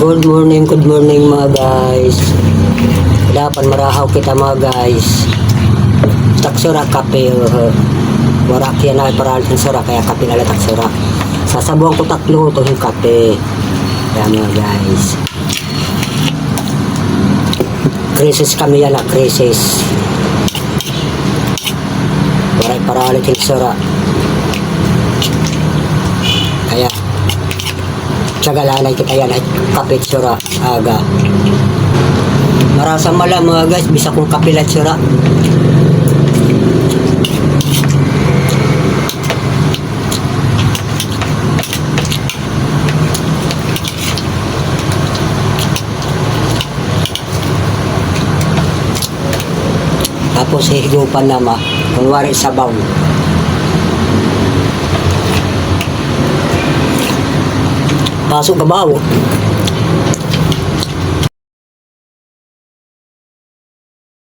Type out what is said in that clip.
Good morning mga guys. Dapat marahaw kita mga guys. Taksura kape. Warak yan na paralitin sura kaya kape na taksura. Sasabuhan ko tatlo ito yung kape. Kaya mga guys. Krisis kami yan na krisis. Warak paralitin sura. Kaya tsagalanay kita yan ay kapit sura aga. Marasa malam mga guys, bisa kong kapilat sura. Tapos higupan nama, kunwari sabaw. Pasok ka ba?